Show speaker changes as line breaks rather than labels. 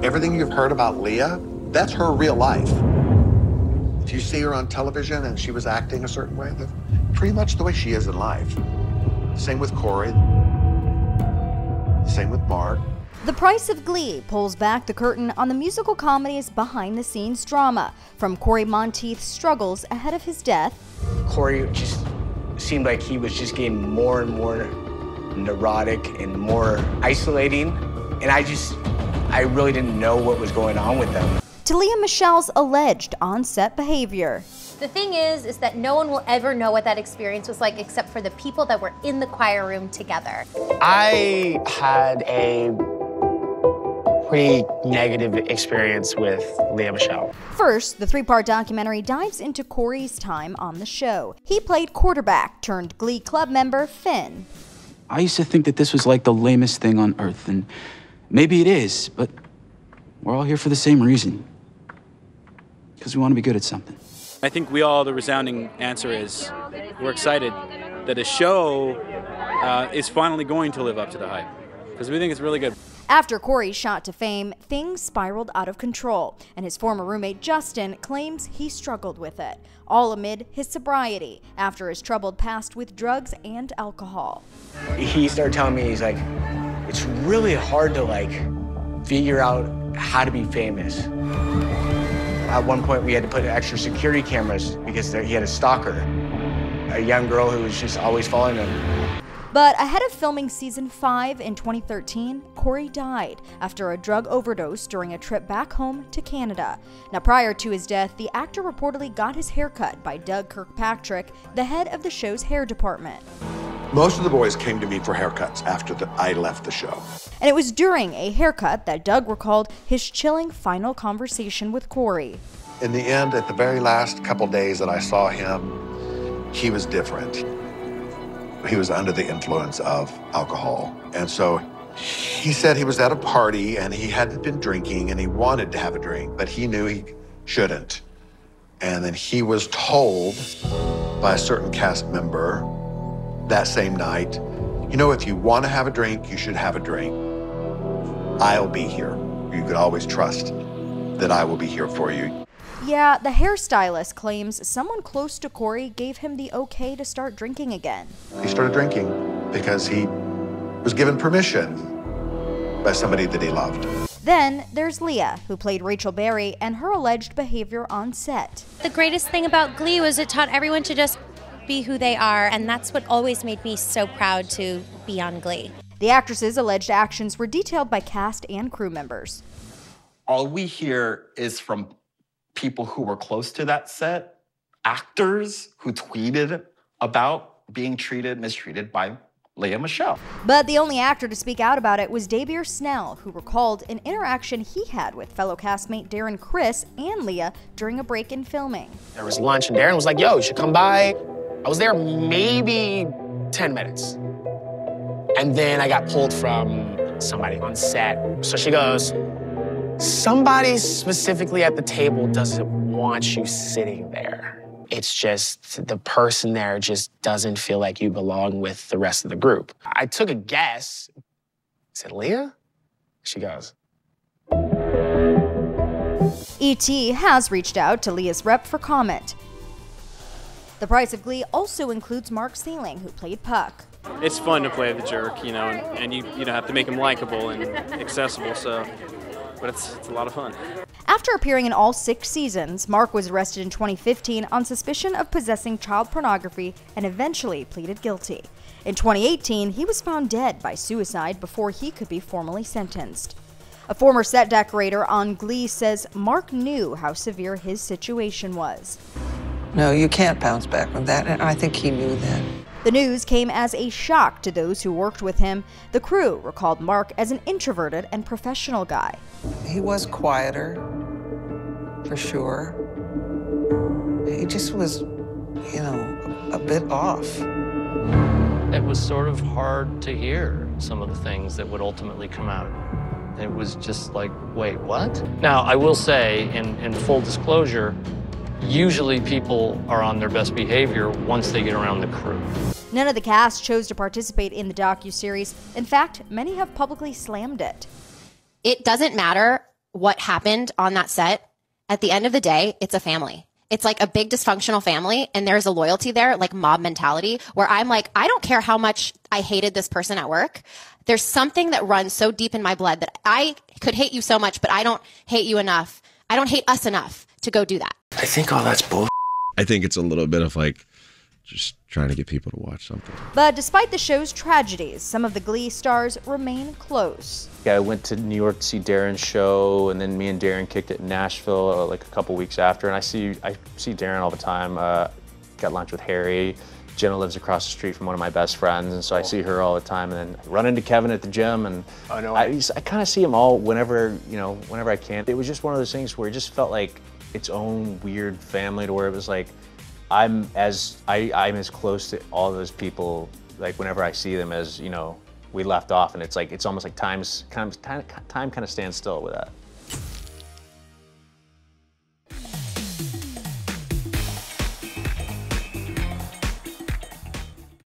Everything you've heard about Lea, that's her real life. If you see her on television and she was acting a certain way, that's pretty much the way she is in life. Same with Cory. Same with Mark.
The Price of Glee pulls back the curtain on the musical comedy's behind-the-scenes drama, from Cory Monteith's struggles ahead of his death.
Cory just seemed like he was just getting more and more neurotic and more isolating, and I really didn't know what was going on with him.
To Lea Michele's alleged on-set behavior.
The thing is that no one will ever know what that experience was like except for the people that were in the choir room together.
I had a pretty negative experience with Lea Michele.
First, the three-part documentary dives into Cory's time on the show. He played quarterback turned Glee club member Finn.
I used to think that this was like the lamest thing on earth, and maybe it is, but we're all here for the same reason. Because we want to be good at something.
I think the resounding answer is we're excited that a show is finally going to live up to the hype, because we think it's really good.
After Cory's shot to fame, things spiraled out of control, and his former roommate Justin claims he struggled with it, all amid his sobriety after his troubled past with drugs and alcohol.
He started telling me, he's like, it's really hard to figure out how to be famous. At one point we had to put extra security cameras because he had a stalker, a young girl who was just always following him.
But ahead of filming season 5 in 2013, Cory died after a drug overdose during a trip back home to Canada. Now, prior to his death, the actor reportedly got his hair cut by Doug Kirkpatrick, the head of the show's hair department.
Most of the boys came to me for haircuts after I left the show.
And it was during a haircut that Doug recalled his chilling final conversation with Cory.
In the end, at the very last couple days that I saw him, he was different. He was under the influence of alcohol. And so he said he was at a party and he hadn't been drinking and he wanted to have a drink, but he knew he shouldn't. And then he was told by a certain cast member that same night, you know, if you want to have a drink, you should have a drink. I'll be here. You could always trust that I will be here for you.
Yeah, the hairstylist claims someone close to Cory gave him the okay to start drinking again.
He started drinking because he was given permission by somebody that he loved.
Then there's Lea, who played Rachel Berry, and her alleged behavior on set.
The greatest thing about Glee was it taught everyone to just be who they are, and that's what always made me so proud to be on Glee.
The actress's alleged actions were detailed by cast and crew members.
All we hear is from people who were close to that set, actors who tweeted about being mistreated by Lea Michele.
But the only actor to speak out about it was Davier Snell, who recalled an interaction he had with fellow castmate Darren Criss and Lea during a break in filming.
There was lunch and Darren was like, yo, you should come by. I was there maybe 10 minutes. And then I got pulled from somebody on set. So she goes, somebody specifically at the table doesn't want you sitting there. It's just the person there just doesn't feel like you belong with the rest of the group. I took a guess. I said, Lea? She goes.
E.T. has reached out to Lea's rep for comment. The Price of Glee also includes Mark Salling, who played Puck.
It's fun to play the jerk, you know, and you don't have to make him likable and accessible, so, but it's a lot of fun.
After appearing in all 6 seasons, Mark was arrested in 2015 on suspicion of possessing child pornography and eventually pleaded guilty. In 2018, he was found dead by suicide before he could be formally sentenced. A former set decorator on Glee says Mark knew how severe his situation was.
No, you can't bounce back from that, and I think he knew that.
The news came as a shock to those who worked with him. The crew recalled Mark as an introverted and professional guy.
He was quieter, for sure. He just was, you know, a bit off.
It was sort of hard to hear some of the things that would ultimately come out. It was just like, wait, what? Now, I will say, in full disclosure, usually people are on their best behavior once they get around the crew.
None of the cast chose to participate in the docuseries. In fact, many have publicly slammed it.
It doesn't matter
what happened on that set, at the end of the day, it's a family. It's like a big dysfunctional family, and there's a loyalty there, like mob mentality, where I'm like, I don't care how much I hated this person at work. There's something that runs so deep in my blood that I could hate you so much, but I don't hate you enough. I don't hate us enough to go do that.
I think all that's bull.
I think it's a little bit of like just trying to get people to watch something.
But despite the show's tragedies, some of the Glee stars remain close.
Yeah, I went to New York to see Darren's show, and then me and Darren kicked it in Nashville like a couple weeks after. And I see Darren all the time. Got lunch with Harry. Jenna lives across the street from one of my best friends, and so I see her all the time. And then I run into Kevin at the gym, and I kind of see them all whenever I can. It was just one of those things where it just felt like its own weird family, to where it was like I'm as close to all those people, like whenever I see them, as we left off, and it's almost like time kind of stands still with that.